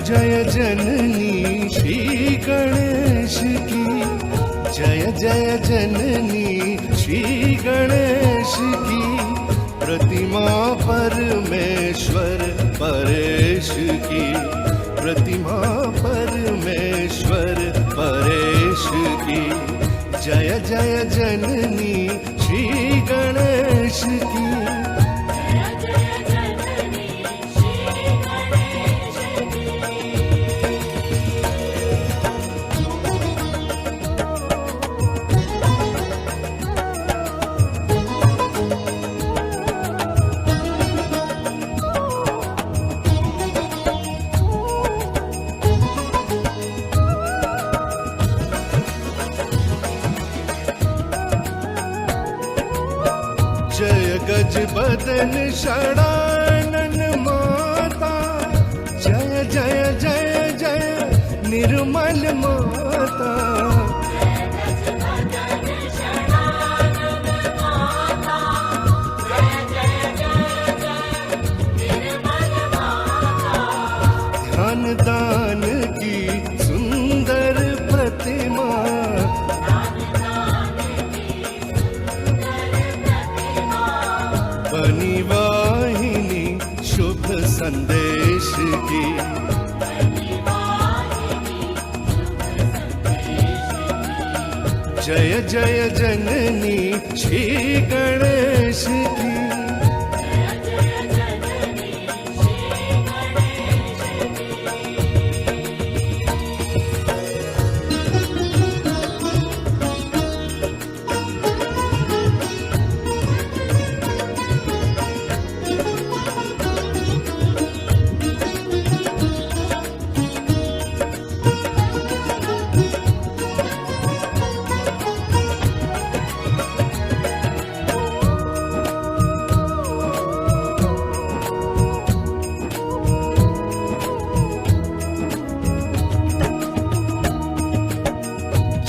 जय जननी श्री गणेश की, जय जय जननी श्री गणेश की। प्रतिमा परमेश्वर परेश की, प्रतिमा परमेश्वर परेश की। जय जय जननी श्री गणेश की। जय गज बदन षडानन माता, जय जय जय जय निर्मल माता। ध्यान दान की सुंदर प्रतिमा, बनी वाहिनी शुभ संदेश की। जय जय जननी श्री गणेश की।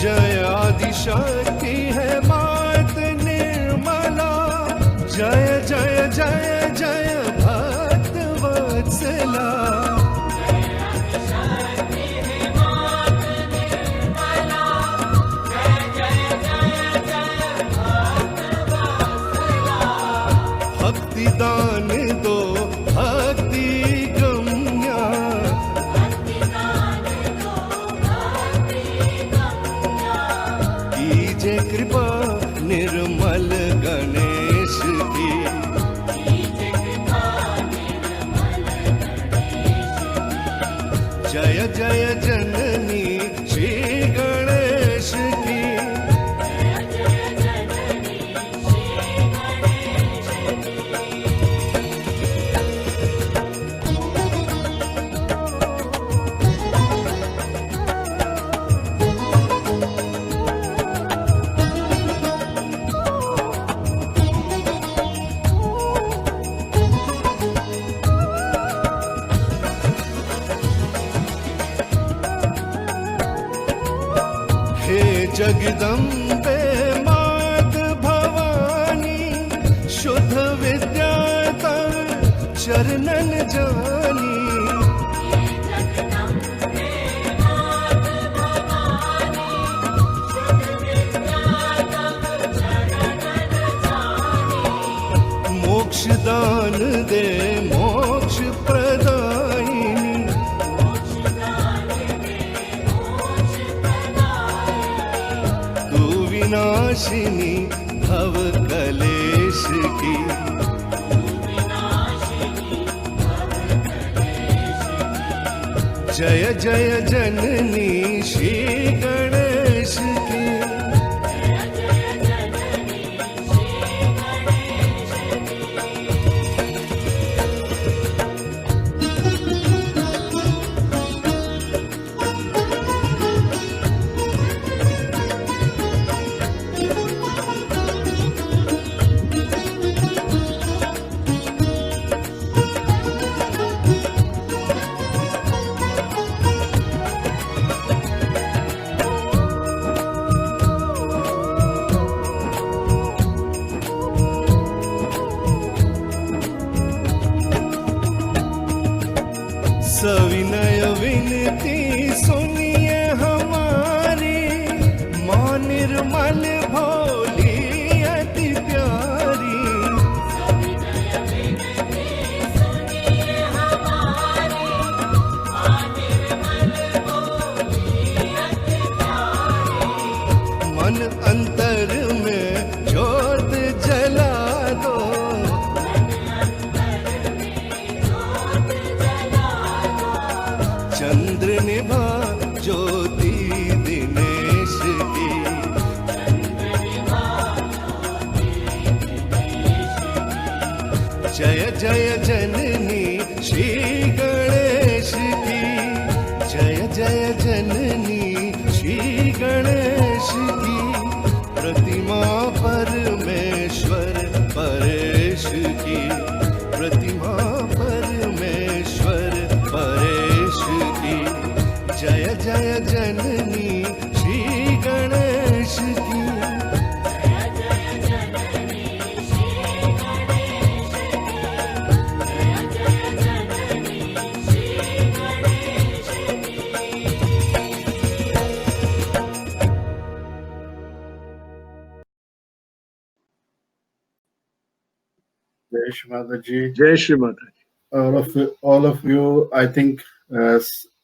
जय आदिशक्ति है मात निर्मला, जय जय जय जय भक्त वत्सला। भक्ति दान दो भक्ति गम्या, कीजे कृपा निर्मल गणेश की। जय जय जननी श्री गणेश की। हे जगदम्बे मात भवानी, शुद्ध विद्या तव चरणन जानी। मोक्ष दान दे मोक्ष प्रदायिनी, विनाशिनी भव कलेश की। जय जय जननी श्री गणेश की। सविनय विनती सुनिए हमारी, माँ निर्मल भोली अति प्यारी। मन अंतर में ज्योत जला दो, चंद्र निभा ज्योति दिनेश की। जय जय जननी श्री गणेश की, जय जय जननी श्री गणेश की। प्रतिमा परमेश्वर परेश की, प्रतिमा परमेश्वर परेश की। जय जय जननी श्री गणेश की। Jai Shri Mataji. Jai Shri Mataji. All of you, I think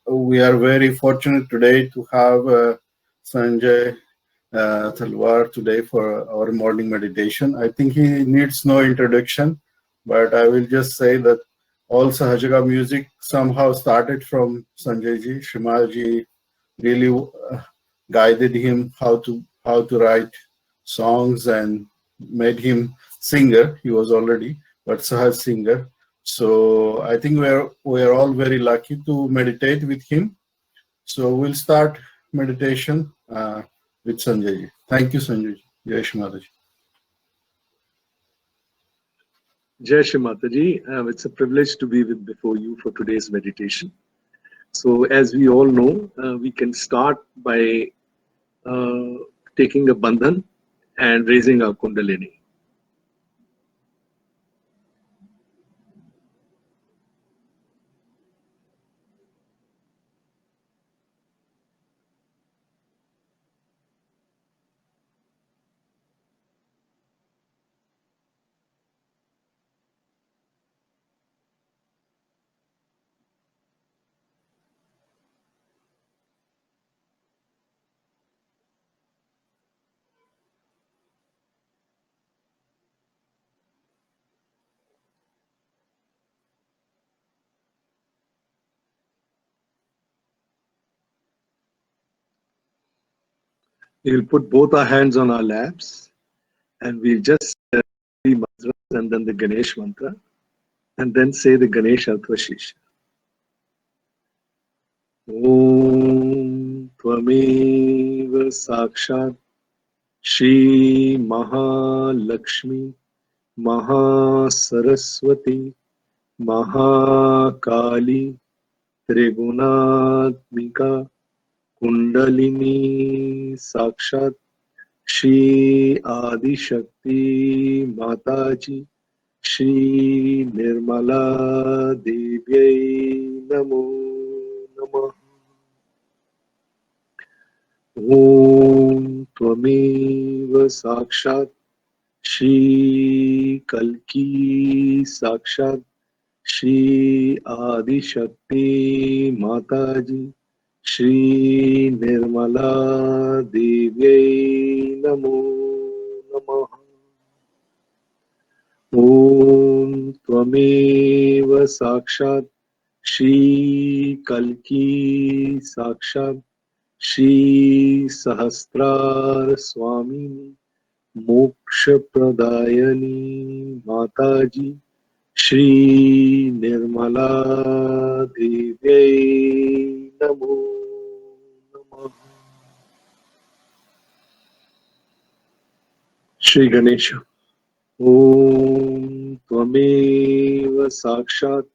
we are very fortunate today to have Sanjay Talwar today for our morning meditation. I think he needs no introduction, but I will just say that all Sahajaga music somehow started from Sanjay ji. Shrimal ji really guided him how to write songs and made him singer. He was already, but Sahaj singer. So I think we are all very lucky to meditate with him. So we'll start meditation with Sanjay ji. Thank you, Sanjay ji. Jai Shri Mataji. Jai Shri Mataji. It's a privilege to be before you for today's meditation. So as we all know, we can start by taking a bandhan and raising our kundalini. We'll put both our hands on our laps and we'll just say the mantras and then the Ganesh mantra and then say the Ganesh Arthvashisha. Om Tvameva Sakshat Shri Mahalakshmi Mahasaraswati Mahakali Trigunatmika Kundalini Sakshat Shri Adi Shakti Mataji Shri Nirmala Devyai Namo Namah. Om Tvameva Sakshat Shri Kalki Sakshat Shri Adi Shakti Mataji Shri Nirmala Devyai Namo Namah. Om Tvameva Sakshat Shri Kalki Sakshat Shri Sahasrar Swamini Moksha Pradayani Mataji Shri Nirmala Devyai Namo Namah. Shri Ganesha. Om Tvameva Sakshat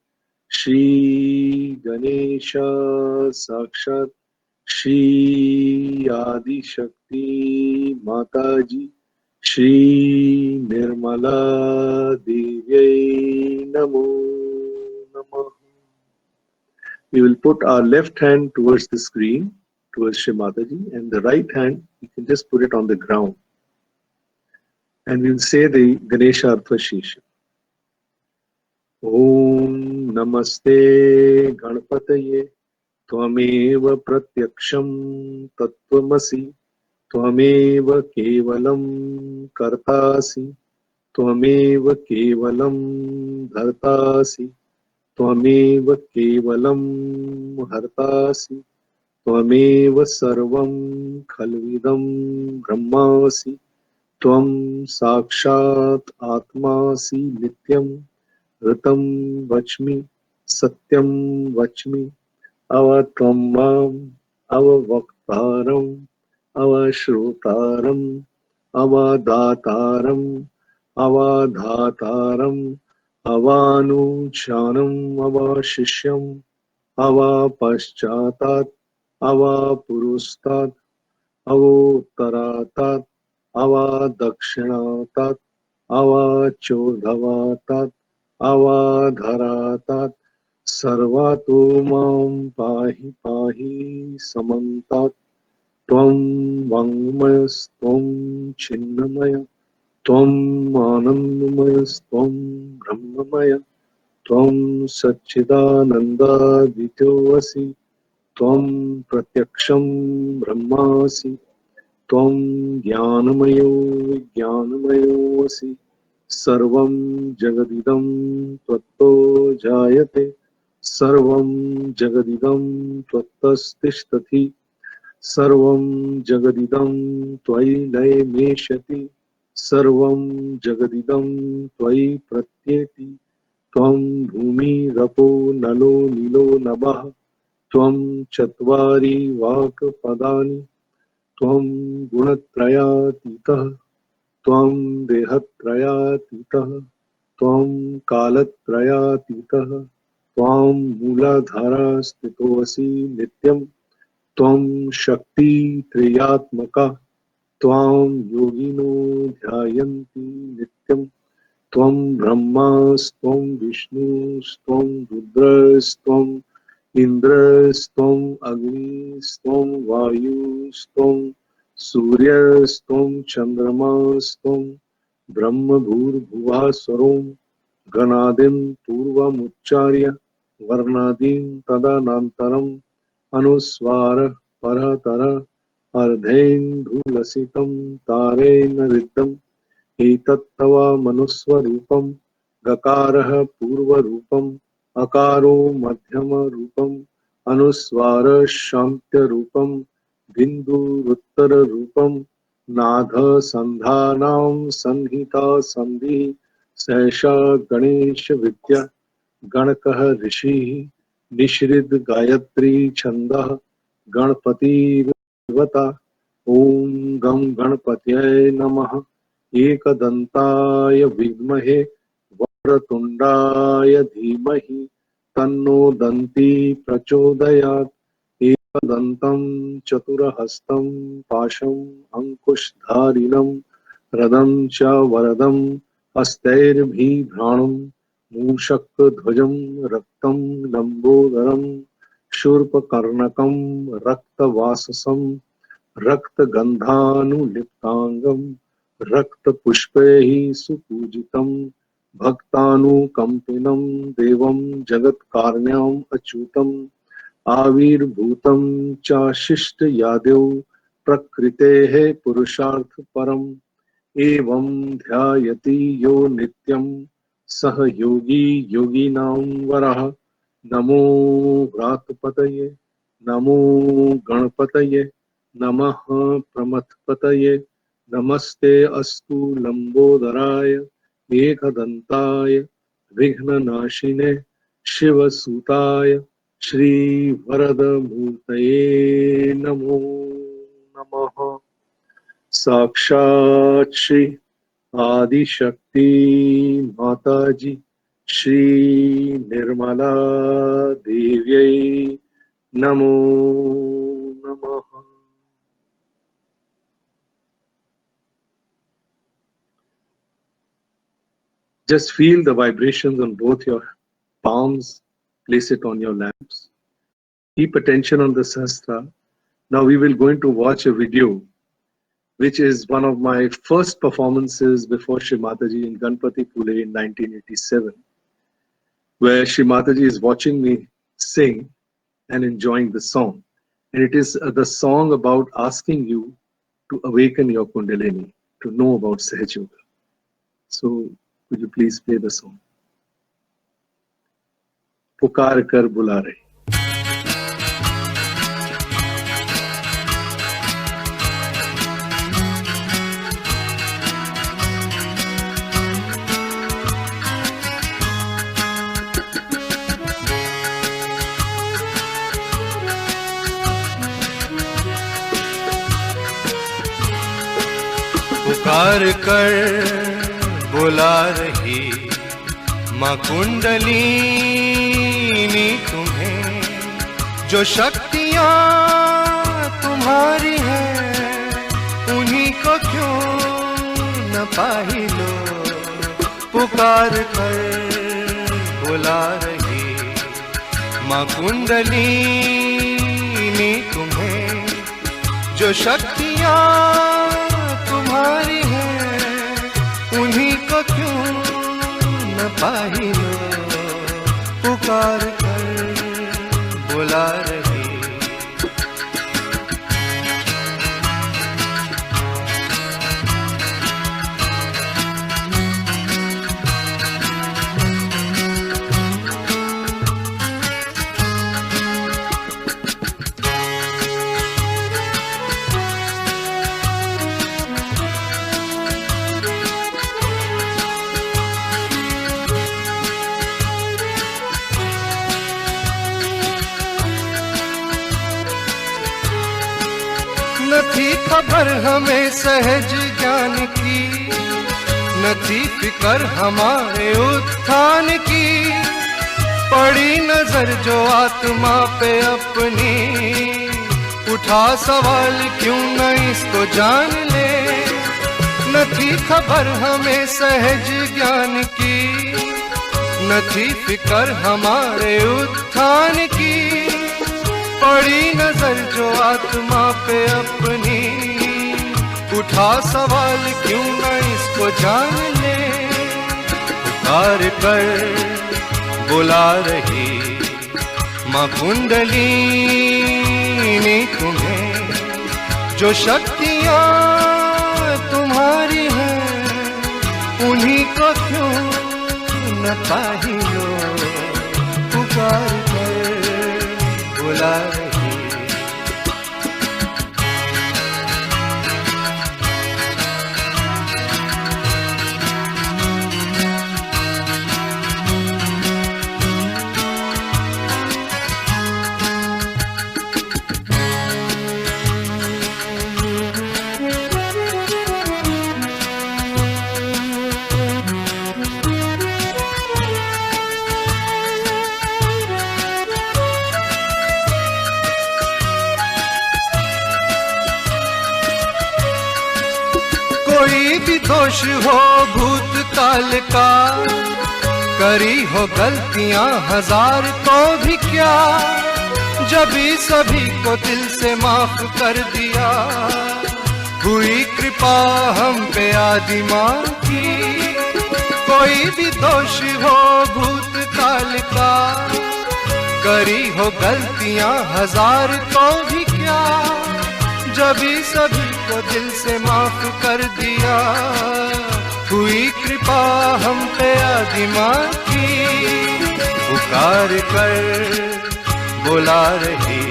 Shri Ganesha Sakshat Shri Adi Shakti Mataji Shri Nirmala Devyai Namo Namah. We will put our left hand towards the screen, towards Shri Mataji, and the right hand, you can just put it on the ground. And we will say the Ganesha Artha Shesha. Om Namaste Ganpataye Tvameva Pratyaksham Tattvamasi Tvameva Kevalam Kartasi Tvameva Kevalam Dhartasi Tvameva Kevalam Hartasi Tvameva Sarvam Khalvidam Brahmasi Tvam Sakshat Atmasi Nityam Ritam Vachmi Satyam Vachmi Avatvam Mam Avavaktaram Avashrotaram Avadataram Avadhataram Avanuchanam Avashishyam Avapashchatat Avapurustat Avottaratat Avadakshinatat Avachodhavatat Avadharatat Sarvato Mam Pahi Pahi Samantat Tvam Vangmayas Tvam Chinnamaya Tvam Anandamayas Tvam Brahmamaya Tvam Satchidananda Vidyovasi Tvam Pratyaksham Brahmasi Tvam Jnanamayo Vijnanamayovasi Sarvam Jagadidam Tvatto Jayate Sarvam Jagadidam Tvattastishtati Sarvam Jagadidam Tvai Lay Meshati Sarvam Jagadidam Tvai Pratyeti Tvam Bhumi Rapo Nalo Nilo Nabah Tvam Chatvari Vak Padani Tvam Gunatrayatitah Tvam Dehatrayatitah Tvam Kalatrayatitah Tvam Mooladhara Stitoasi Nityam Tvam Shakti Triyatmaka Tvam Yogino Dhyayanti Nityam Tvam Brahmas Tvam Vishnus Tvam Rudras Tvam Indras Tvam Agnis Tvam Vayus Tvam Suryas Tvam Chandramas Tvam Brahma Bhur Bhuva Swarom Ganadim Purvam Ucharya Varnadim Tadanantaram Anuswara Paratara Ardhain Dhulasitam Tarena Riddham Etattava Manuswarupam Gakaraha Purva Rupam Akaro Madhyama Rupam Anuswara Shantya Rupam Bindu Ruttara Rupam Nadha Sandhanam Sanhita Sandhi Sesha Ganesha Vidya Ganakaha Rishi Nishrid Gayatri Chandah Ganpati Vata Om Gam Ganpatyay Namaha Ekadantaya Vidmahe Varatundaya Dhimahi Tanno Danti Prachodayat Ekadantam Chaturahastam Pasham Ankushdharinam Radam Cha Varadam Astairbhi Bhranam Mushak Dhvajam Raktam Lambodaram Shurpakarnakam Rakta Vasasam Rakta Gandhanu Liptangam Rakta Pushpehi Supujitam Bhaktanu Kampinam Devam Jagat Karnyam Achutam Avir Bhutam Cha Shishta Yadev Prakritehe Purusharth Param Evam Dhyayati Yo Nityam Sah Yogi Yoginam Varaha Namo Vratpataye Namo Ganpataye Namaha Pramatpataye Namaste Astu Lambodharaya Ekadantaya Vighnanashine Shivasutaya Shri Varada Murtaye Namo Namaha Sakshat Shri Adi Shakti Mataji Shri Nirmala Devyai Namo Namaha. Just feel the vibrations on both your palms. Place it on your lamps. keep attention on the Sahasra. Now we will going to watch a video, which is one of my first performances before Shri Mataji in Ganpati Pule in 1987, where Shri Mataji is watching me sing and enjoying the song. And it is the song about asking you to awaken your Kundalini, to know about Sahaj Yoga. So, could you please play the song? पुकार कर बुला रहे. पुकार कर बुला रही माँ कुंडलिनी तुम्हें, जो शक्तियाँ तुम्हारी हैं उन्हीं को क्यों न पाही लो. पुकार कर बुला रही माँ कुंडलिनी तुम्हें, जो शक्तियाँ तुम्हारी हैं उन्हीं को क्यों न पाही लो. पुकार कर बुला रही. न थी खबर हमें सहज ज्ञान की, न थी फिकर हमारे उत्थान की. पड़ी नजर जो आत्मा पे अपनी, उठा सवाल क्यों न इसको जान ले. न थी खबर हमें सहज ज्ञान की, न थी फिकर हमारे उत्थान की. पड़ी नजर जो आत्मा पे अपनी, उठा सवाल क्यों न इसको जान ले. पुकार कर बुला रही माँ कुंडलिनी तुम्हें, जो शक्तियाँ तुम्हारी हैं उन्हीं को क्यों न पाही लो. पुकार कर बुला रही. कोई भी दोष हो भूतकाल का, करी हो गलतियां हजार तो भी क्या, जब ही सभी को दिल से माफ कर दिया. हुई कृपा हम पे आदि माँ की. कोई भी दोष हो भूतकाल का, करी हो गलतियां हजार तो भी क्या, जब ही सभी को दिल से माफ कर दिया. हुई कृपा हम पे आदि माँ की. पुकार कर बुला रही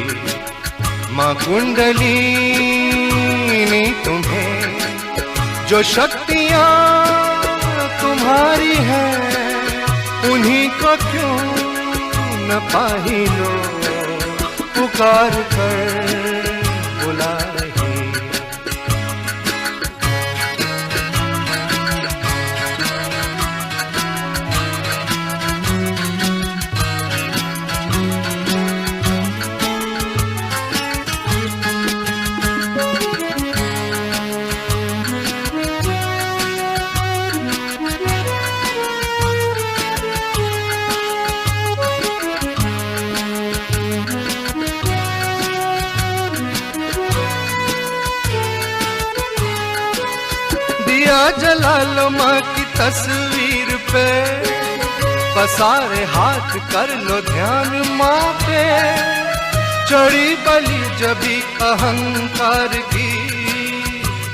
माँ कुंडलिनी तुम्हें, जो शक्तियाँ तुम्हारी हैं उन्हीं को क्यों न पाही लो. पुकार कर बुला रही. जला लो माँ की तस्वीर पे, पसारे हाथ कर लो ध्यान माँ पे। चढ़ी बलि जबी अहंकार की,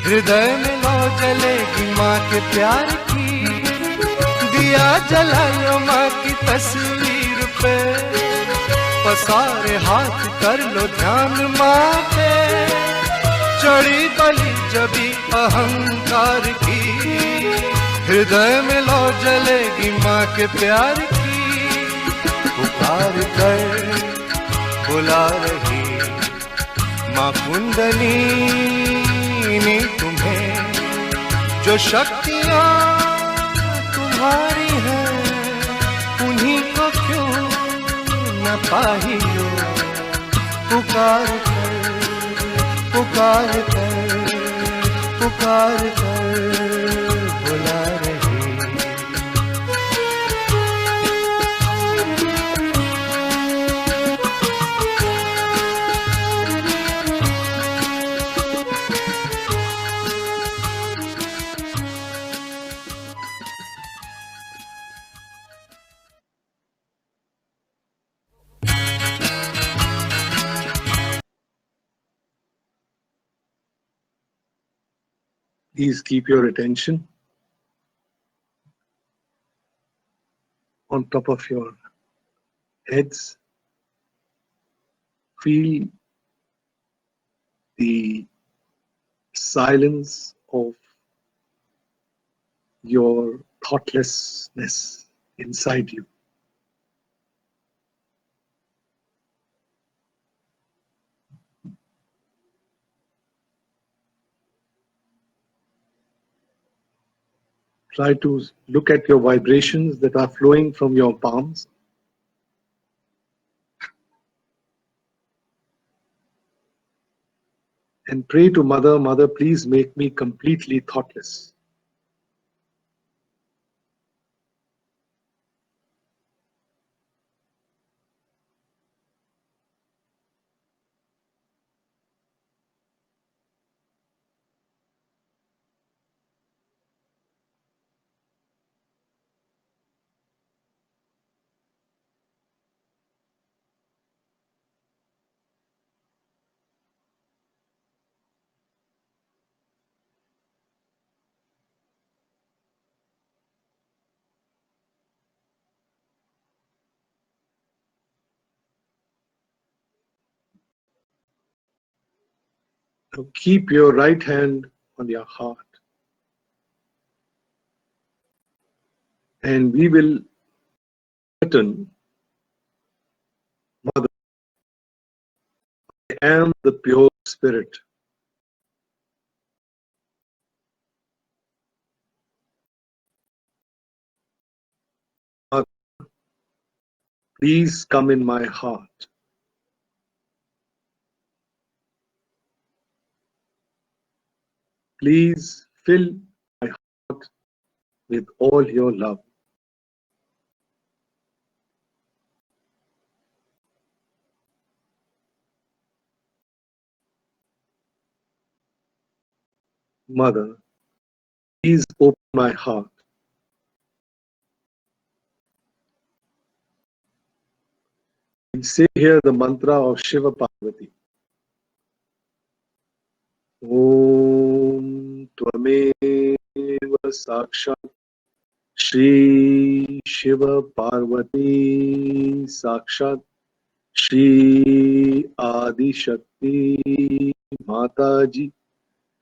हृदय में लौ जलेगी माँ के प्यार की। दिया जला लो माँ की तस्वीर पे, पसारे हाथ कर लो ध्यान माँ पे। चढ़ी बलि जबी अहंकार की, हृदय में लौ जलेगी माँ के प्यार की। पुकार कर बुला रही माँ कुंडलिनी तुम्हें, जो शक्तियाँ तुम्हारी हैं उन्हीं को क्यों न पाहियो। पुकार कर पुकार कर पुकार कर बुला रही। Please keep your attention on top of your heads. Feel the silence of your thoughtlessness inside you. Try to look at your vibrations that are flowing from your palms. And pray to Mother, Mother, please make me completely thoughtless. Now keep your right hand on your heart. And we will certain, Mother, I am the pure spirit. Mother, please come in my heart. Please fill my heart with all your love. Mother, please open my heart. We say here the mantra of Shiva Parvati. Om Tvameva Sakshat Shri Shiva Parvati Sakshat Shri Adi Shakti Mataji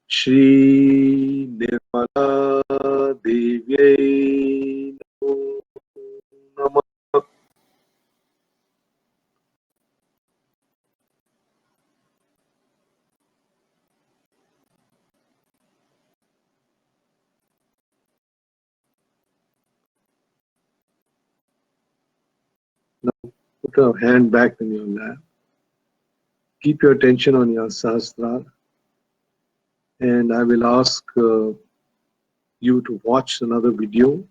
Shri Nirmala Devyai Namo Namah. Now put your hand back in your lap. Keep your attention on your Sahasrara. And I will ask you to watch another video.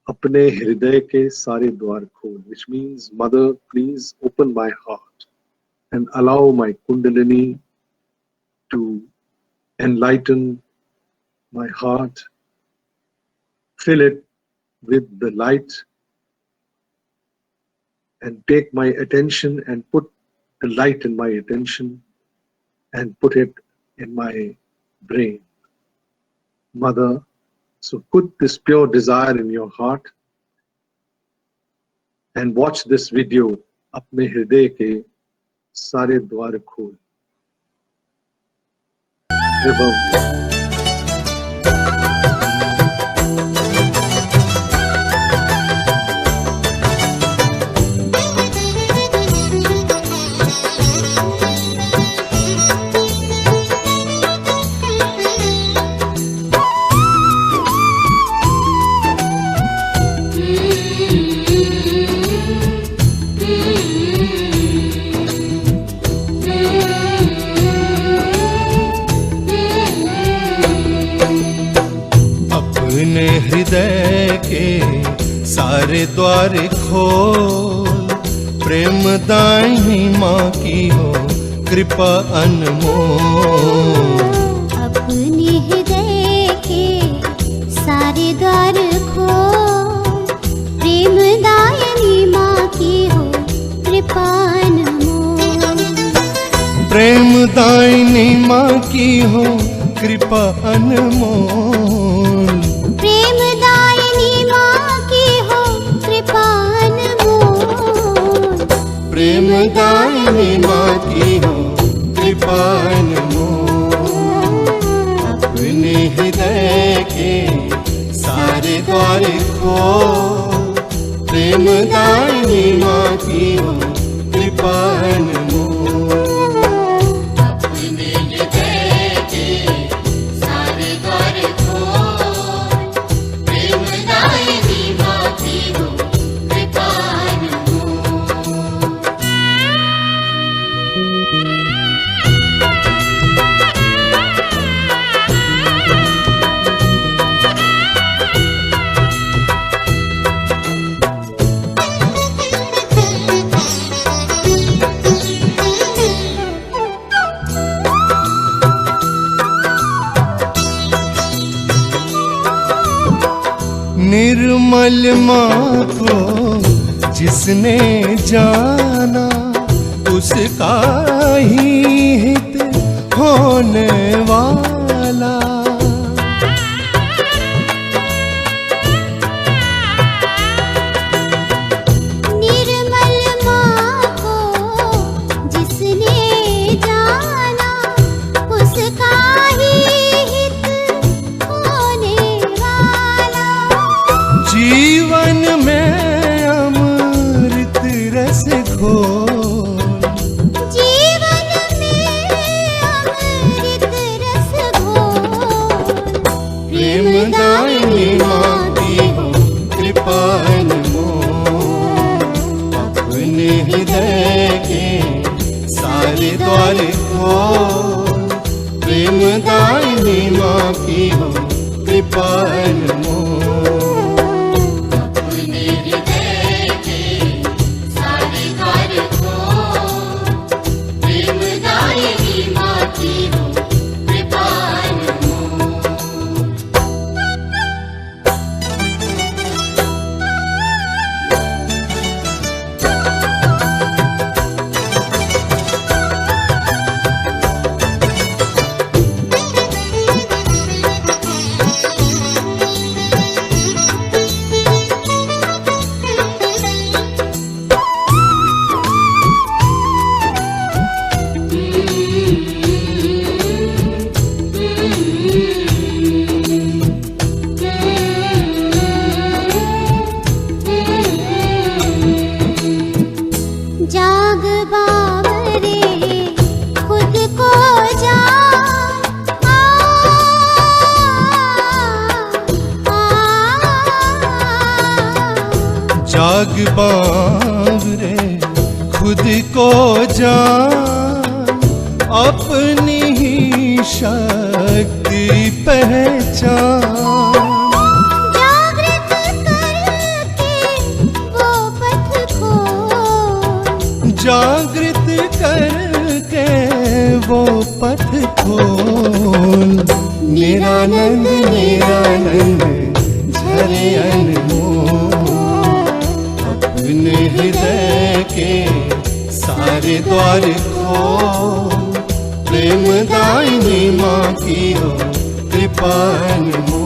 Apne hriday ke sare dwar khol, which means, Mother, please open my heart and allow my Kundalini to enlighten my heart, fill it with the light, and take my attention and put the light in my attention and put it in my brain. Mother, so put this pure desire in your heart and watch this video. अपने हृदय के सारे द्वार खोल. हृदय के सारे द्वार खोल, प्रेम दाहिनी माँ की हो कृपा अनमोल. अपने हृदय के सारे द्वार खोल, प्रेम दायिनी माँ की हो कृपा अनमोल. प्रेम दायिनी माँ की हो कृपा अनमोल. प्रेम दायिनी माँ की हो कृपा अनमोल. प्रेम दायिनी माँ की हो कृपा अनमोल. अपने हृदय के सारे द्वार खोल, प्रेम दायिनी माँ की हो कृपा अनमोल. निर्मल माँ को जिसने जाना, उसका ही हित होने वाला. निर्मल माँ को जिसने जाना, उसका ही हित होने वाला. जीवन में अमृत रस घोल, जीवन में अमृत रस घोल. प्रेम दायिनी माँ की हो कृपा अनमोल. अपने हृदय के सारे द्वार खोल, प्रेम दायिनी माँ की हो कृपा अनमोल. जाग बावरे खुद को जान, जाग बावरे खुद को जान, अपनी ही शक्ति पहचान. जागृत करके वो पथ खोल. जागृत करके वो पथ खोल. निरानंद निरानंद झरे अनमोल, अपने हृदय के सारे द्वार खोल, प्रेम दायिनी माँ की हो कृपा अनमोल।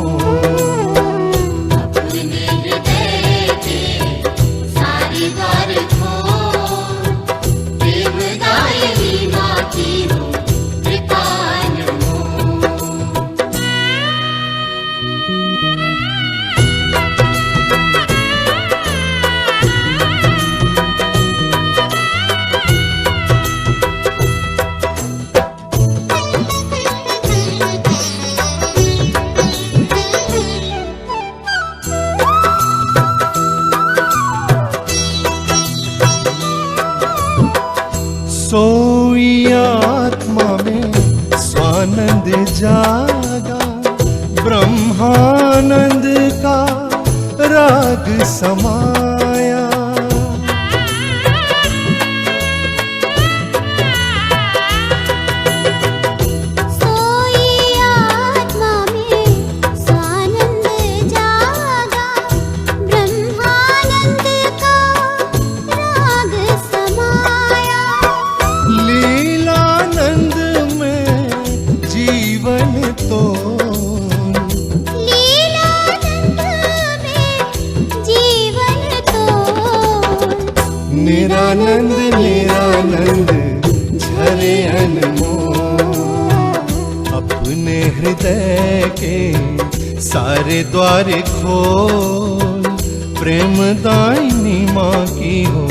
अपने हृदय के सारे द्वार खोल, प्रेमदायिनी माँ की हो कृपा अनमोल। सोई आत्मा में स्वानंद जागा, ब्रह्मानंद का राग समाया। सोई आत्मा में स्वानंद जागा, ब्रह्मानंद का राग समाया। लीलानंद में जीवन तो, लीलानंद में जीवन तो, निरानंद निरानंद झरे अनमोल, अपने हृदय के सारे द्वार खोल, प्रेम दायिनी माँ की हो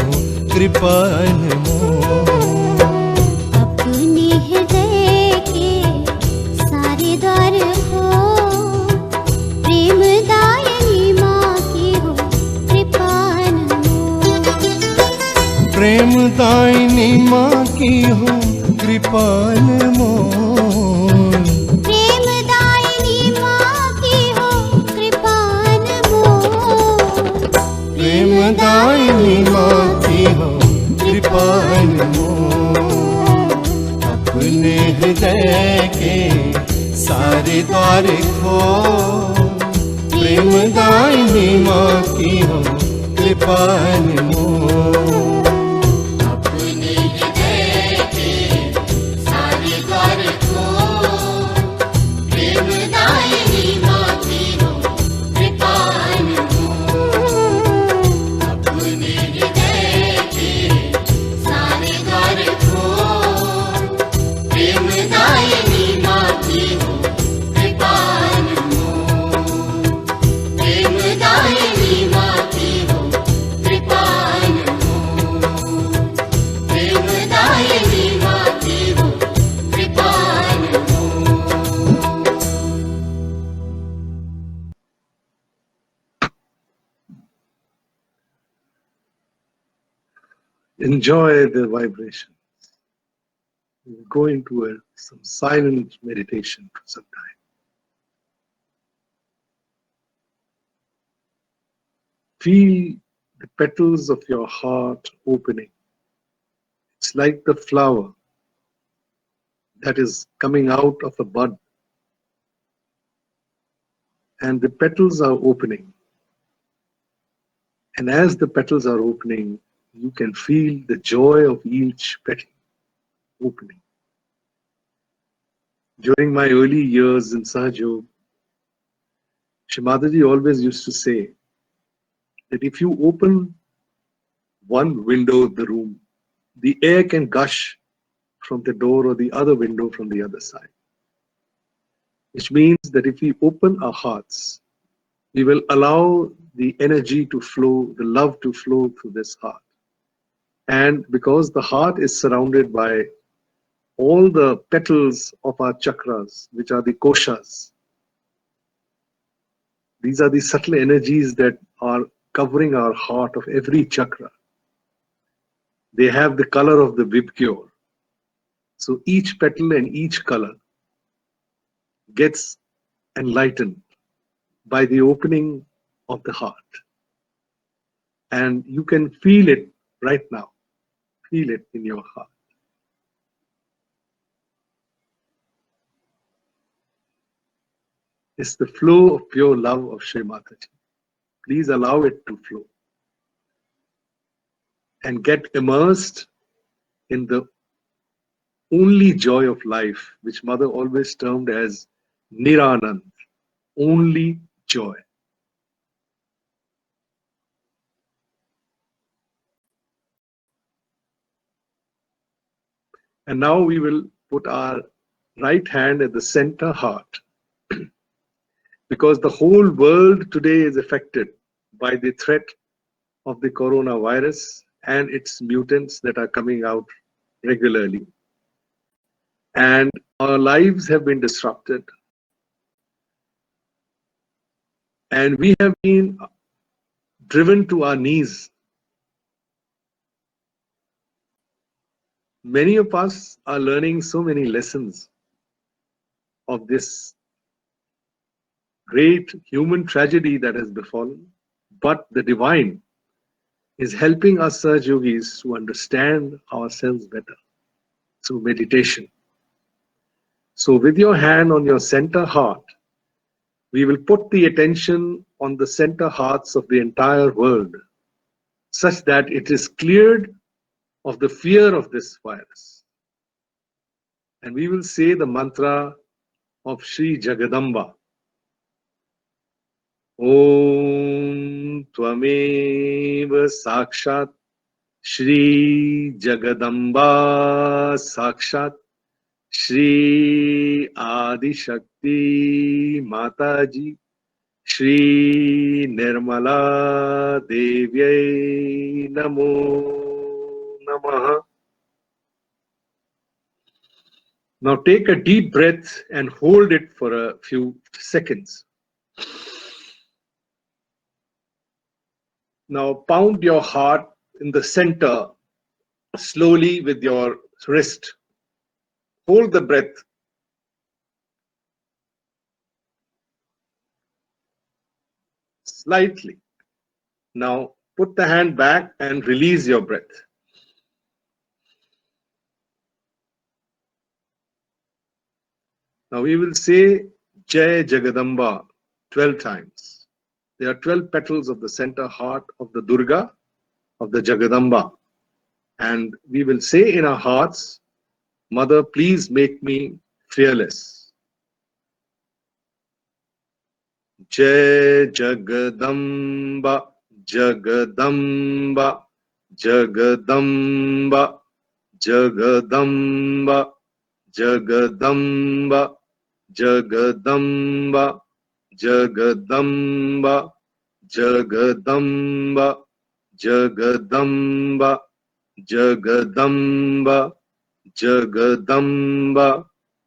कृपा अनमोल। अपने हृदय के सारे द्वार खोल, प्रेमदायिनी माँ की हो कृपा अनमोल। प्रेम दायिनी माँ की हो कृपा अनमोल। प्रेमदायिनी माँ की हो कृपा अनमोल। प्रेम दायिनी माँ की हो कृपा अनमोल, अपने हृदय के सारे द्वार खोल, प्रेम दायिनी माँ की हो कृपा अनमोल। अपने हृदय के सारे द्वार खोल, प्रेमदायिनी माँ की हो कृपा अनमोल। अपने हृदय के सारे द्वार खोल, प्रेमदायिनी माँ की हो कृपा अनमोल। प्रेमदायिनी माँ की हो कृपा अनमोल। प्रेमदायिनी माँ की हो कृपा अनमोल। Enjoy the vibration. We'll go into some silent meditation for some time. Feel the petals of your heart opening. It's like the flower that is coming out of a bud, and the petals are opening. And as the petals are opening, you can feel the joy of each petal opening. During my early years in Sahaja, Shrimataji always used to say that if you open one window of the room, the air can gush from the door or the other window from the other side. Which means that if we open our hearts, we will allow the energy to flow, the love to flow through this heart. And because the heart is surrounded by all the petals of our chakras, which are the koshas, these are the subtle energies that are covering our heart of every chakra. They have the color of the Vibgyor. So each petal and each color gets enlightened by the opening of the heart. And you can feel it right now. Feel it in your heart. is the flow of pure love of Shri Mataji. Please allow it to flow and get immersed in the only joy of life, which Mother always termed as Niranand, only joy. And now we will put our right hand at the center heart, because the whole world today is affected by the threat of the coronavirus and its mutants that are coming out regularly. And our lives have been disrupted. And we have been driven to our knees. Many of us are learning so many lessons of this great human tragedy that has befallen, but the divine is helping us Saj Yogis to understand ourselves better through meditation. So with your hand on your center heart, we will put the attention on the center hearts of the entire world, such that it is cleared of the fear of this virus. And we will say the mantra of Shri Jagadamba. Om Tvameva Sakshat Shri Jagadamba Sakshat Shri Adi Shakti Mataji Shri Nirmala Devyai Namo Namaha. Now take a deep breath and hold it for a few seconds. Now pound your heart in the center slowly with your wrist. Hold the breath. Slightly. Now put the hand back and release your breath. Now we will say Jai Jagadamba 12 times. There are 12 petals of the center heart of the Durga, of the Jagadamba. And we will say in our hearts, Mother, please make me fearless. Jai Jagadamba, Jagadamba, Jagadamba, Jagadamba, Jagadamba, Jagadamba, Jagadamba, Jagadamba, Jagadamba, Jagadamba, Jagadamba,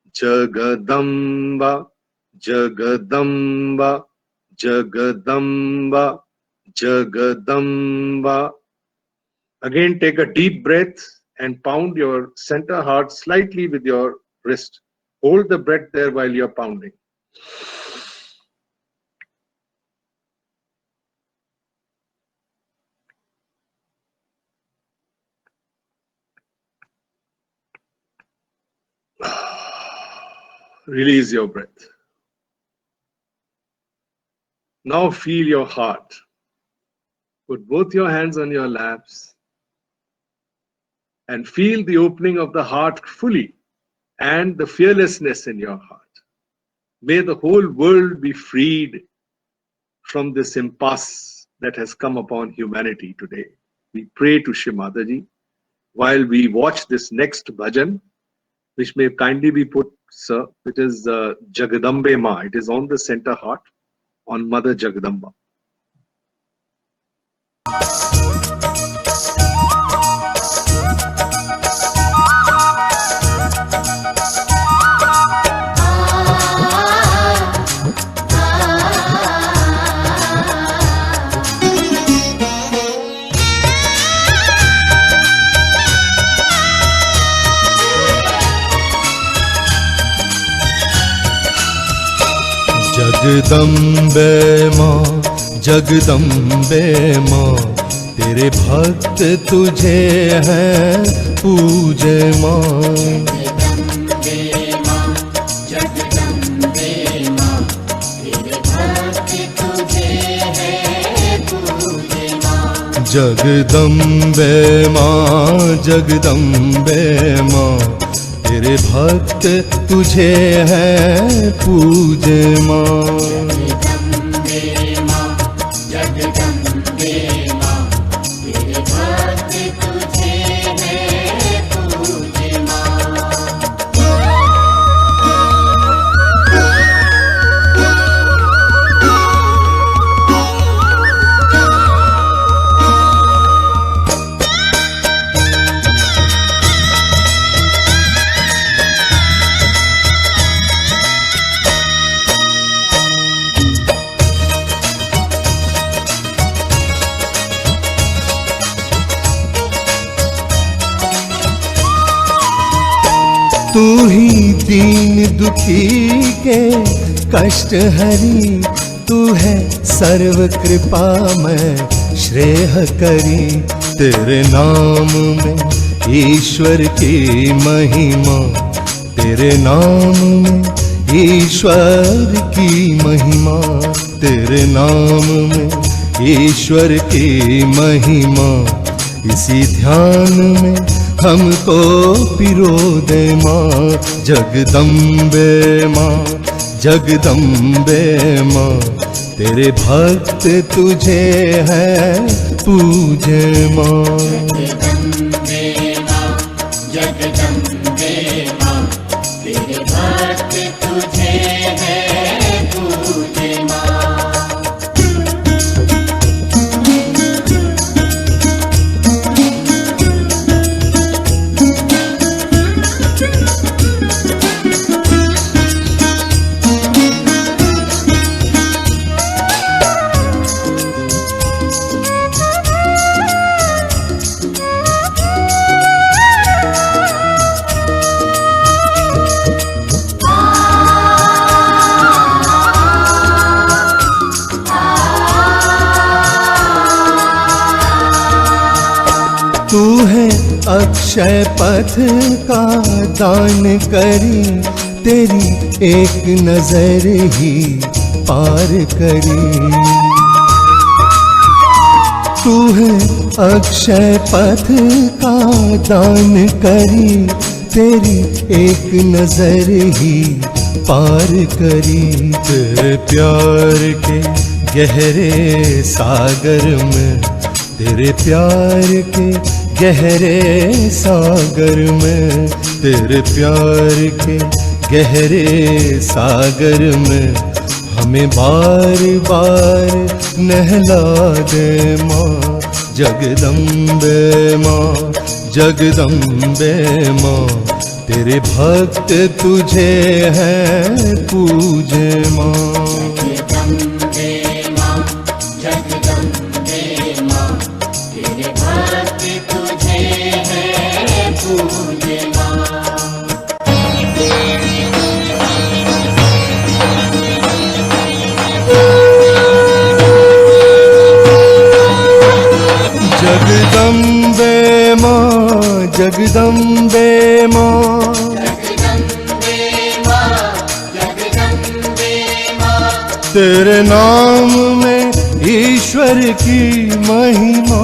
Jagadamba, Jagadamba, Jagadamba, Jagadamba. Again, take a deep breath and pound your center heart slightly with your wrist. Hold the breath there while you're pounding. Release your breath. Now feel your heart. Put both your hands on your laps and feel the opening of the heart fully and the fearlessness in your heart. May the whole world be freed from this impasse that has come upon humanity today. We pray to Shri Mataji while we watch this next bhajan, which may kindly be put, sir. It is Jagadambe Ma. It is on the center heart, on Mother Jagadamba. Jagdambe माँ, जगदम्बे माँ, तेरे भक्त तुझे हैं पूजे माँ। जगदम्बे माँ, जगदम्बे माँ, जगदम्बे माँ जगदम्बे माँ तेरे भक्त तुझे है पूजे माँ। तू ही दीन दुखी के कष्ट हरी, तू है सर्व कृपा में श्रेय करी। तेरे नाम में ईश्वर की महिमा, तेरे नाम में ईश्वर की महिमा, तेरे नाम में ईश्वर की महिमा। इसी ध्यान में हमको पिरो दे माँ जगदम्बे माँ जगदम्बे माँ। तेरे भक्त तुझे है पूजे माँ। जगदम्बे माँ जगदम्बे माँ तेरे भक्त तुझे है पूजे माँ। तू है अक्षय पथ का दान करी, तेरी एक नजर ही पार करी। तू है अक्षय पथ का दान करी, तेरी एक नजर ही पार करी। तेरे प्यार के गहरे सागर में, तेरे प्यार के गहरे सागर में, तेरे प्यार के गहरे सागर में हमें बार बार नहला दे माँ जगदम्बे माँ जगदम्बे माँ। तेरे भक्त तुझे है पूजे माँ। जगदम्बे माँ जगदम्बे माँ तेरे भक्त तुझे है पूजे माँ। जगदम्बे माँ जगदम्बे माँ जगदम्बे माँ जगदम्बे माँ तेरे नाम में ईश्वर की महिमा।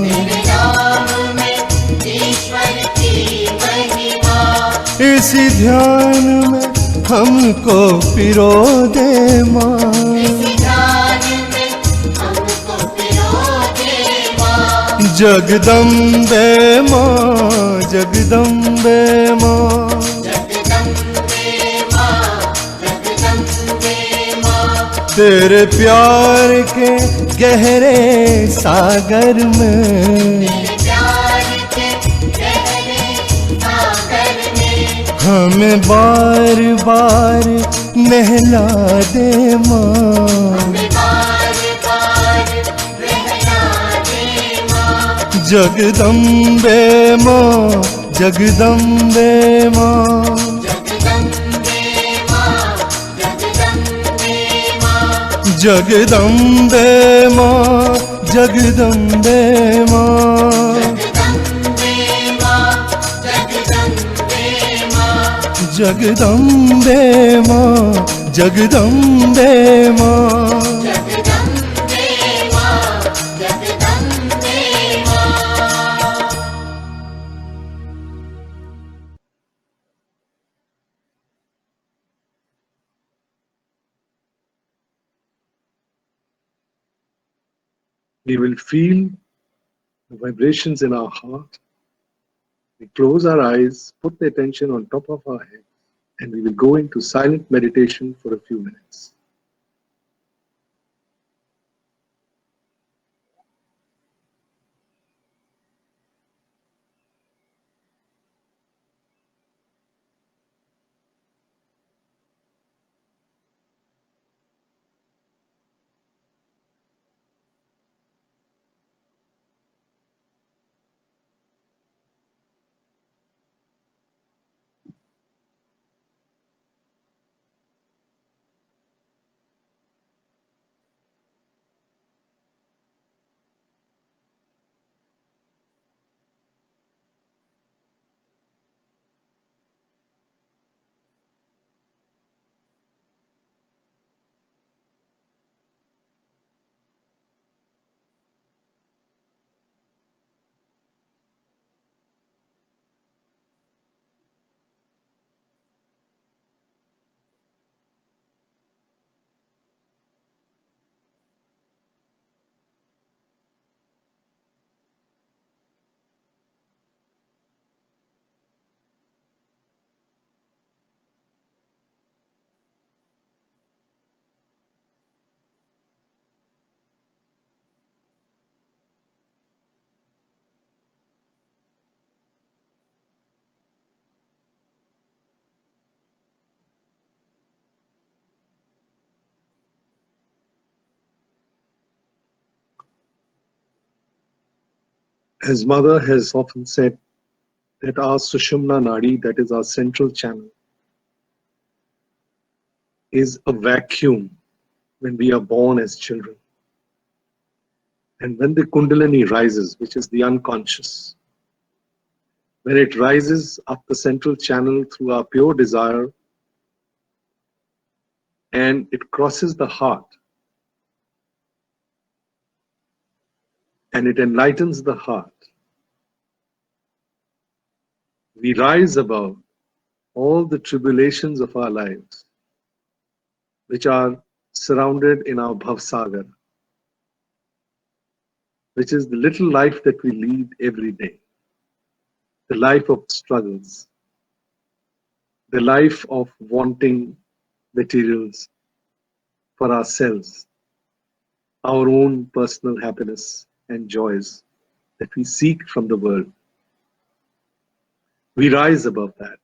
तेरे नाम में ईश्वर की महिमा। इसी ध्यान में हमको पिरो दे माँ। इसी ध्यान में हमको पिरो दे माँ। जगदम्बे माँ जगदम्बे माँ जगदम्बे माँ जगदम्बे माँ तेरे प्यार के गहरे सागर में तेरे प्यार के गहरे सागर में हमें बार बार नहला दे माँ। हमें बार बार रहना दे माँ। जगदम्बे माँ जगदम्बे माँ जगदम्बे माँ जगदम्बे माँ जगदम्बे माँ जगदम्बे माँ जगदम्बे माँ जगदम्बे माँ जगदम्बे माँ जगदम्बे माँ जगदम्बे माँ जगदम्बे माँ We will feel the vibrations in our heart. We close our eyes, put the attention on top of our head, and we will go into silent meditation for a few minutes. As Mother has often said, that our Sushumna Nadi, that is our central channel, is a vacuum when we are born as children. And when the Kundalini rises, which is the unconscious, when it rises up the central channel through our pure desire and it crosses the heart and it enlightens the heart, we rise above all the tribulations of our lives, which are surrounded in our Bhavsagar, which is the little life that we lead every day, the life of struggles, the life of wanting materials for ourselves, our own personal happiness and joys that we seek from the world. We rise above that.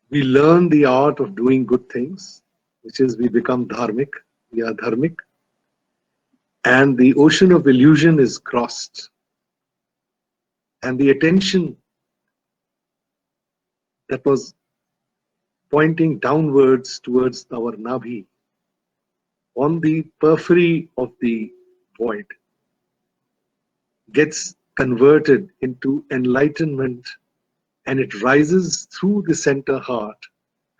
We learn the art of doing good things, which is we become dharmic, we are dharmic, and the ocean of illusion is crossed. And the attention that was pointing downwards towards our Nabhi, on the periphery of the void, gets converted into enlightenment, and it rises through the center heart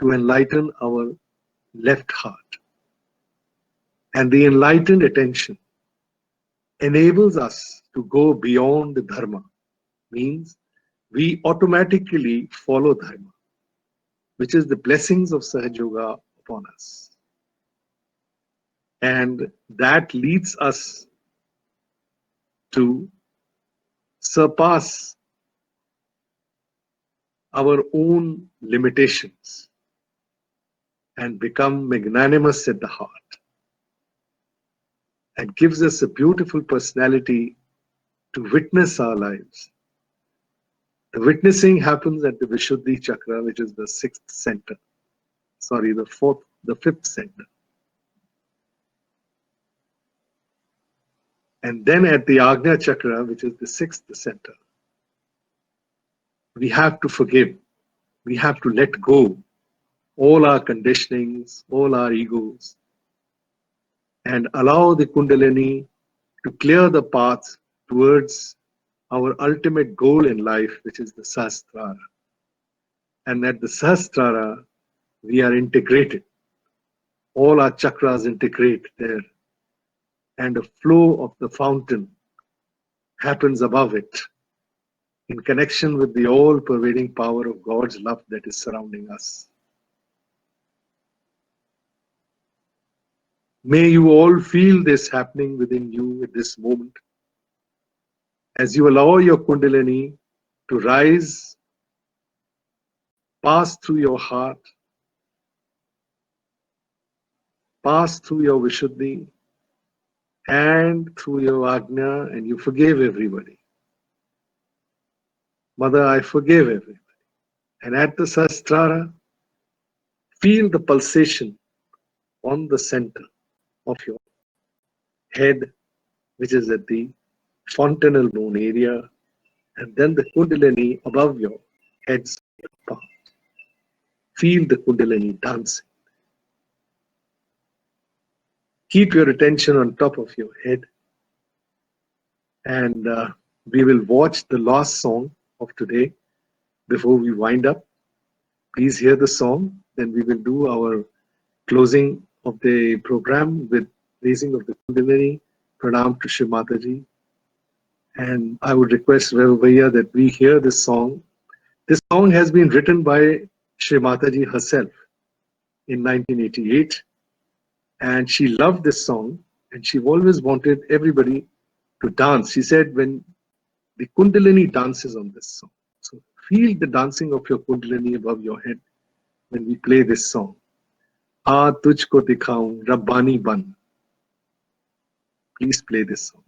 to enlighten our left heart. And the enlightened attention enables us to go beyond the dharma, means we automatically follow dharma, which is the blessings of Sahaja Yoga upon us. And that leads us to surpass our own limitations and become magnanimous at the heart, and gives us a beautiful personality to witness our lives. The witnessing happens at the Vishuddhi Chakra, which is the fifth center. And then at the Agnya Chakra, which is the sixth center, we have to forgive. We have to let go all our conditionings, all our egos, and allow the Kundalini to clear the path towards our ultimate goal in life, which is the Sahasrara. And at the Sahasrara, we are integrated. All our chakras integrate there. And a flow of the fountain happens above it in connection with the all-pervading power of God's love that is surrounding us. May you all feel this happening within you at this moment as you allow your Kundalini to rise, pass through your heart, pass through your Vishuddhi, and through your Ajna, and you forgive everybody. Mother, I forgive everybody. And at the Sahasrara, feel the pulsation on the center of your head, which is at the fontanel bone area, and then the Kundalini above your head's part. Feel the Kundalini dancing. Keep your attention on top of your head, and we will watch the last song of today before we wind up. Please hear the song, then we will do our closing of the program with raising of the Kundalini, Pranam to Shri Mataji. And I would request Vaibhav Bhaiya that we hear this song. This song has been written by Shri Mataji herself in 1988. And she loved this song, and she always wanted everybody to dance. She said when the Kundalini dances on this song. So feel the dancing of your Kundalini above your head when we play this song. Aa tujhko dikhaun Rabbani ban. Please play this song.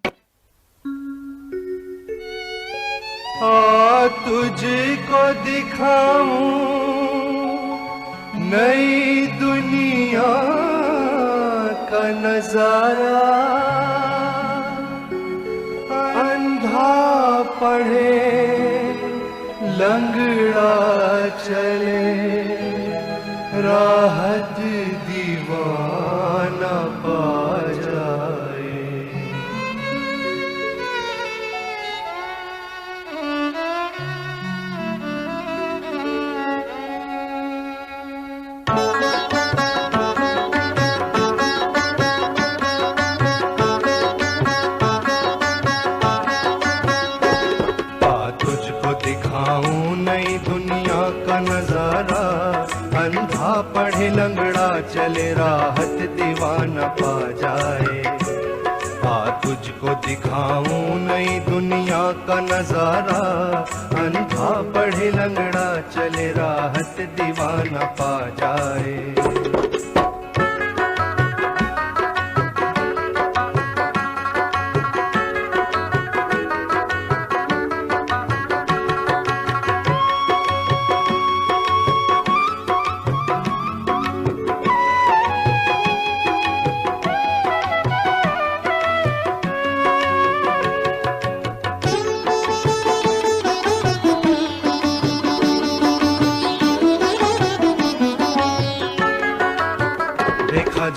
आ तुझको दिखाऊं नई दुनिया का नजारा अंधा पढ़े लंगड़ा चले राहत दीवाना पा जाए नई दुनिया का नजारा अंधा पढ़े लंगड़ा चले राहत दीवाना पा जाए आ तुझको दिखाऊं नई दुनिया का नजारा अंधा पढ़े लंगड़ा चले राहत दीवाना पा जाए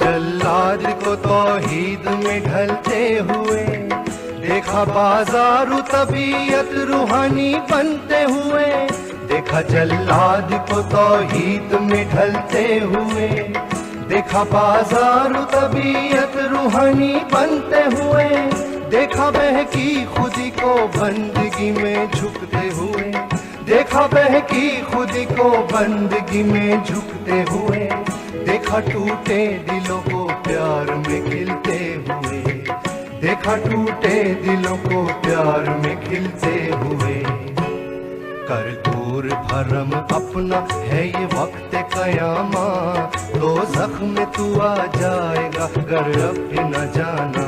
जल्लाद को तौहीद में ढलते हुए देखा बाजारू तबीयत रूहानी बनते हुए देखा जल्लाद को तौहीद में ढलते हुए देखा बाजारू तबीयत रूहानी बनते हुए देखा बहकी खुदी को बंदगी में झुकते हुए देखा बहकी खुदी को बंदगी में झुकते हुए देखा टूटे दिलों को प्यार में खिलते हुए देखा टूटे दिलों को प्यार में खिलते हुए कर दूर भरम अपना है ये वक्त कयामा तो जख्म तू आ जाएगा घर अब भी न जाना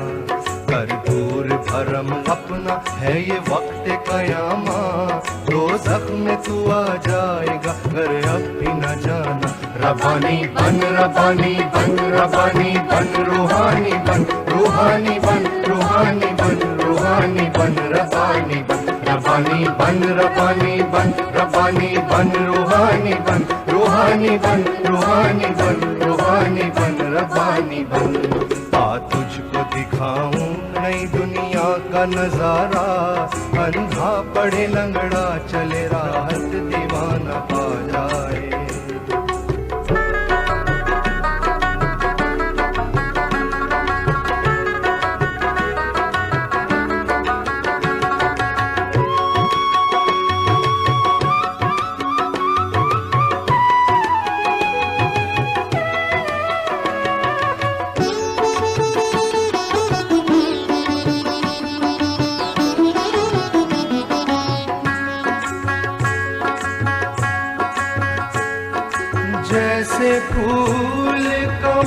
कर दूर भरम अपना है ये वक्त कयामा तो जख्म तू आ जाएगा घर अब भी न जाना रब्बानी बन रब्बानी बन रब्बानी बन रूहानी बन रूहानी बन रूहानी बन रूहानी बन रब्बानी बन रब्बानी बन रब्बानी बन रब्बानी बन रूहानी बन रूहानी बन रूहानी बन रूहानी बन रब्बानी बन आ तुझको दिखाऊं नई दुनिया का नजारा अंधा पढ़े लंगड़ा चले राहत दीवाना पा जाए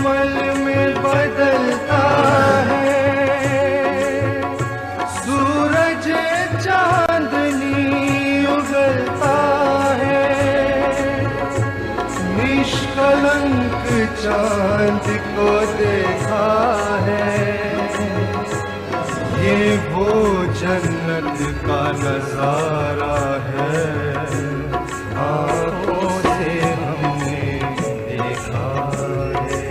कमल में बदलता है, सूरज चांदनी उगलता है, निष्कलंक चांद को देखा है, ये वो जन्नत का नजारा है, आँखों से हमने देखा है।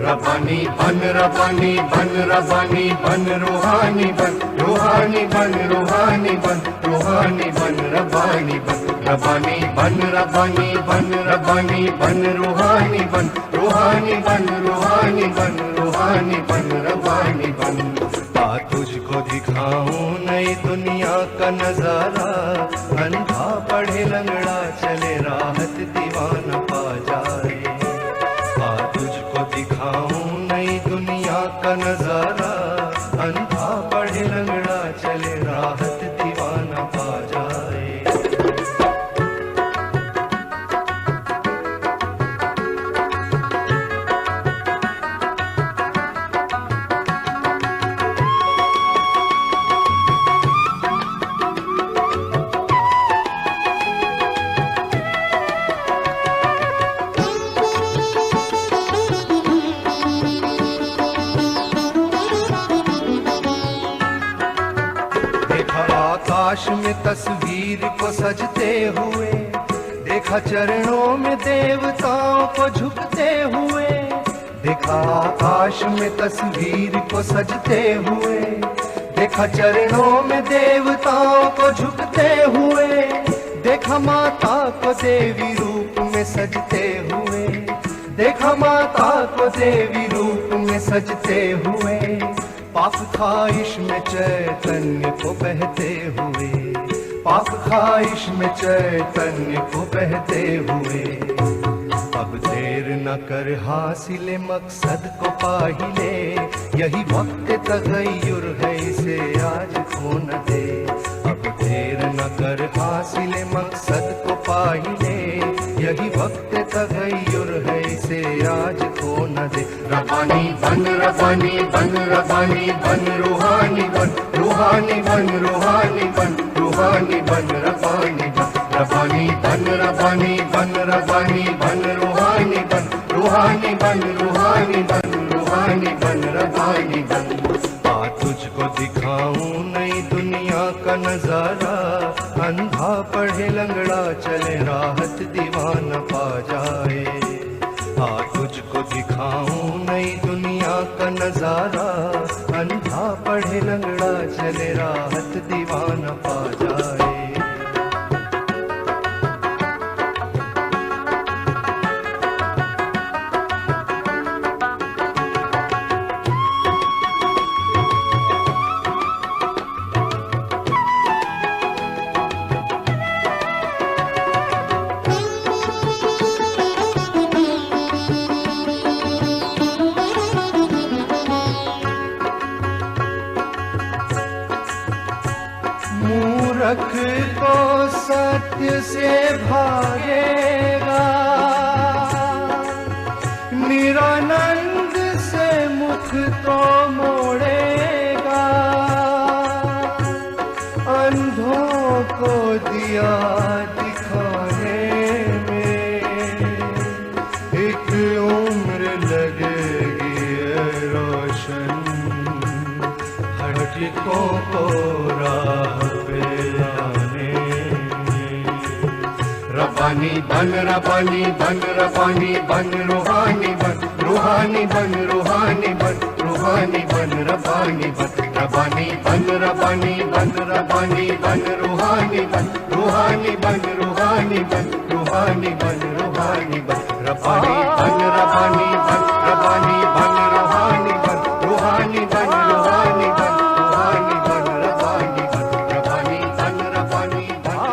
रबानी बन, रबानी बन, रबानी बन, रूहानी बन, रूहानी बन, रूहानी बन, रूहानी बन, रबानी बन, रबानी बन, रबानी बन, रबानी बन, रूहानी बन, रूहानी बन, रूहानी बन, रूहानी बन, रबानी बन। आ तुझको दिखाऊं नई दुनिया का नजारा, अंधा पढ़े लंगड़ा चले राहत दीवाना पा जाए। आ तुझको दिखाऊं नई दुनिया का नजारा, अंधा पढ़े लंगड़ा चले राहत दीवाना पा जाए। देखा आकाश में तस्वीर को सजते हुए, देखा चरणों में देवताओं को झुकते हुए। देखा आकाश में तस्वीर को सजते हुए, देखा चरणों में देवताओं को झुकते हुए। देखा माता को देवी रूप में सजते हुए, देखा माता को देवी रूप में सजते हुए। पाक ख्वाहिश में चैतन्य को बहते हुए, पाक ख्वाहिश में चैतन्य को बहते हुए। अब देर न कर हासिल मकसद को पा ही ले, यही वक्त तगय्युर है इसे आज खो न दे। अब देर न कर हासिल मकसद को पा ही ले, यही वक्त तगय्युर है इसे आज खो न दे। रबानी बन, रबानी बन, रबानी बन, रूहानी बन, रूहानी बन, रूहानी बन, रूहानी बन, रबानी बन, रबानी बन, रबानी बन, रबानी बन, रूहानी बन, रूहानी बन, रूहानी बन, रूहानी बन, रबानी बन। आ तुझको दिखाऊं नई दुनिया का नजारा, अंधा पढ़े लंगड़ा चले राहत दीवाना पा जाए। आ तुझको दिखाऊं नई दुनिया का नजारा, अंधा पढ़े लंगड़ा चले राहत दीवाना पा जाए। मूर्ख को सत्य से भागेगा, निरानंद से मुख तो मोड़ेगा। अंधों को दिया दिखाने में एक उम्र लगेगी है रोशन, हटकों को राह पे लाने में। रबानी बन, रबानी बन, रबानी बन, रूहानी बन, रूहानी बन, रूहानी बन, रूहानी बन, रबानी बन, रबानी बन, रबानी बन, रबानी बन, रूहानी बन, रूहानी बन, रूहानी बन, रूहानी बन, रूहानी बन, रबानी बन, रबानी बन, रबानी बन, रूहानी बन, रूहानी बन, रूहानी बन, रूहानी बन, रबानी बन, रबानी बन, रबानी बन, रबानी बन, रूहानी बन, रूहानी बन, रूहानी बन।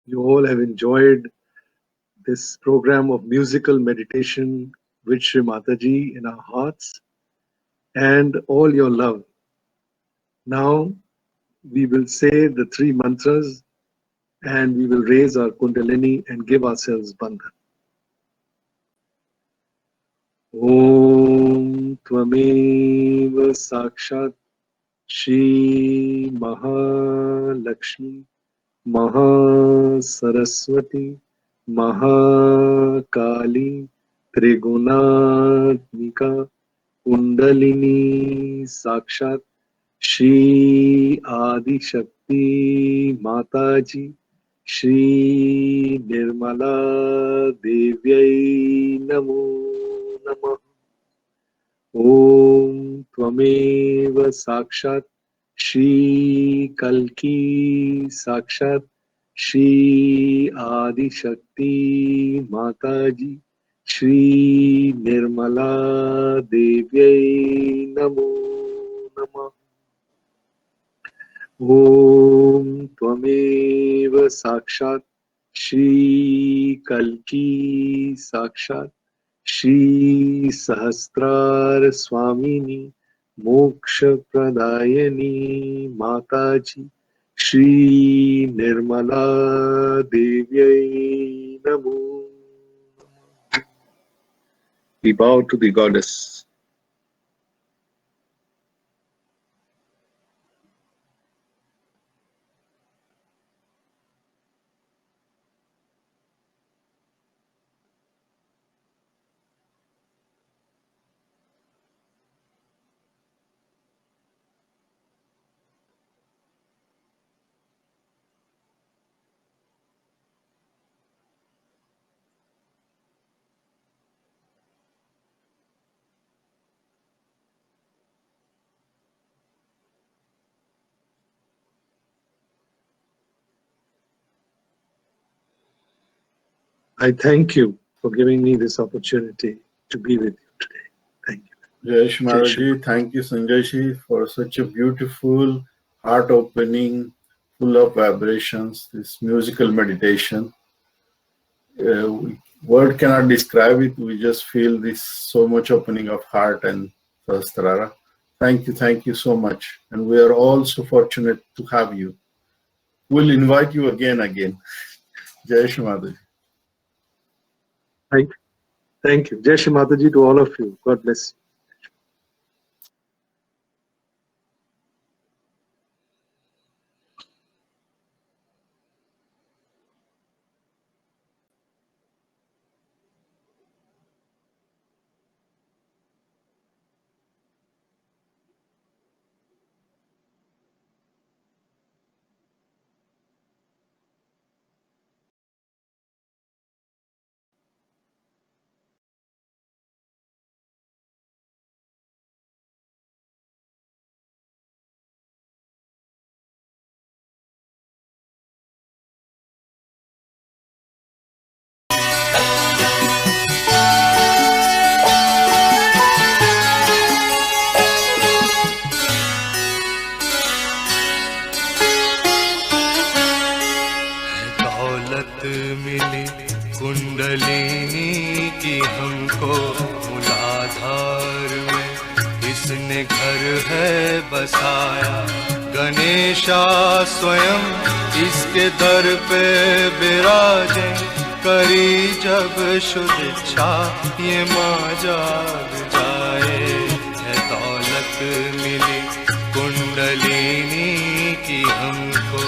You all have enjoyed this program of musical meditation with Shri Mataji in our hearts and all your love. Now we will say the three mantras and we will raise our Kundalini and give ourselves Bandhan. Om Tvameva Sakshat Shri Mahalakshmi Mahasaraswati Mahakali Trigunatmika Kundalini Sakshat Shri Adi Shakti Mataji Shri Nirmala Devyai Namo Namah. Om Tvameva Sakshat Shri Kalki Sakshat Shri Adi Shakti Mataji Shri Nirmala Devyai Namo Namah. Om Tvameva Sakshat Shri Kalki Sakshat Shri Sahasrar Swamini Moksha Pradayani Mataji Shri Nirmala Devyai Namo. We bow to the goddess. I thank you for giving me this opportunity to be with you today. Thank you. Jai Shri Mataji, thank you Sanjay Ji for such a beautiful, heart-opening, full of vibrations, this musical meditation. Word cannot describe it. We just feel this so much opening of heart and Sahasrara. Thank you so much. And we are all so fortunate to have you. We'll invite you again. Jai Shri Mataji. Thank you. Jai Shri Mataji to all of you. God bless you. मिली कुंडलिनी की हमको मूलाधार में, इसने घर है बसाया गणेशा स्वयं, इसके दर पे विराजे करी जब शुद्ध इच्छा ये माँ जाग जाए। है दौलत मिली कुंडलिनी की हमको।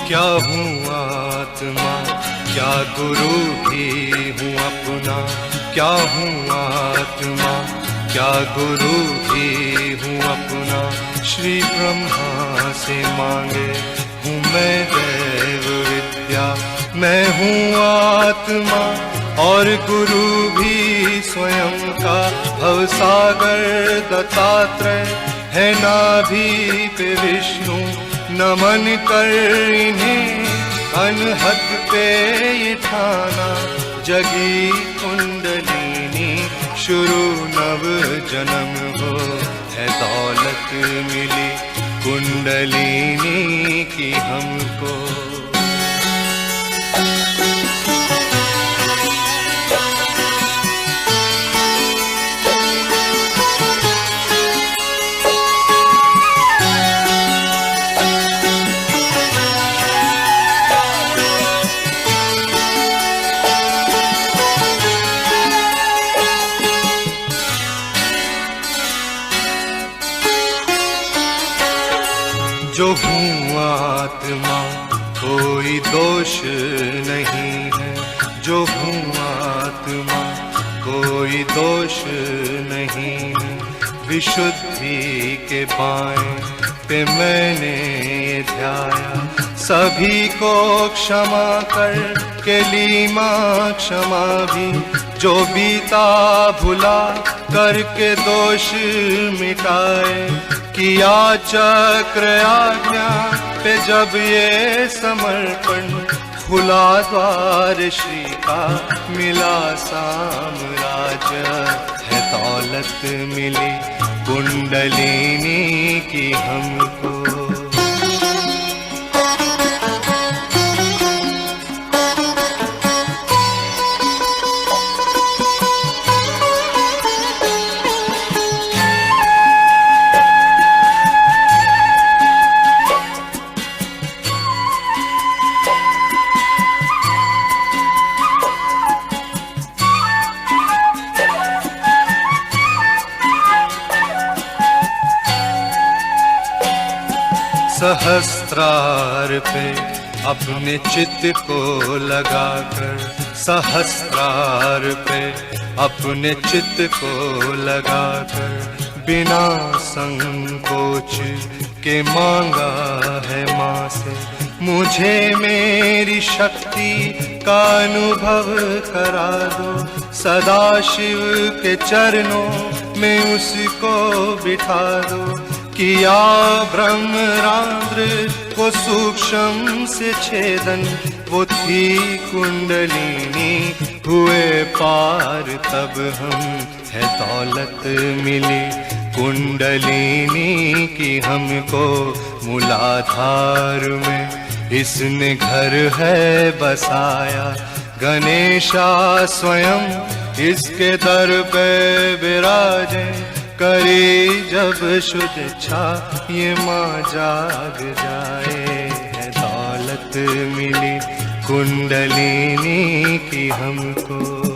क्या हूँ आत्मा क्या गुरु भी हूँ अपना, क्या हूँ आत्मा क्या गुरु भी हूँ अपना, श्री ब्रह्मा से मांगे हूँ मैं दैव विद्या। मैं हूँ आत्मा और गुरु भी स्वयं का भवसागर दत्तात्रेय है। नाभि पे विष्णु नमन कर इन्हें, अनहद पे ये ठाना जगी कुंडलिनी, शुरू नव जन्म हो है दौलत मिली कुंडलिनी की हमको। जो हूँ आत्मा कोई दोष नहीं है, जो हूँ आत्मा कोई दोष नहीं है। विशुद्धि के बाएं पे मैंने ये ध्याया, सभी को क्षमा कर के लीमा क्षमा भी। जो बीता भुला करके दोष मिटाए, किया चक्र आज्ञा पे जब ये समर्पण, खुला द्वार श्री का मिला साम्राज्य है। दौलत मिली कुंडलिनी की हमको। सहस्त्रार पे अपने चित्त को लगाकर, सहस्त्रार पे अपने चित्त को लगाकर, बिना संकोच के मांगा है माँ से। मुझे मेरी शक्ति का अनुभव करा दो, सदाशिव के चरणों में उसको बिठा दो। किया ब्रह्मरांद्र को सूक्ष्म से छेदन, वो थी कुंडलिनी हुए पार तब हम है। दौलत मिली कुंडलिनी की हमको, मूलाधार में इसने घर है बसाया। गणेशा स्वयं इसके दर पे विराजे, करी जब शुद्ध इच्छा ये माँ जाग जाए है। दौलत मिली कुंडलिनी की हमको।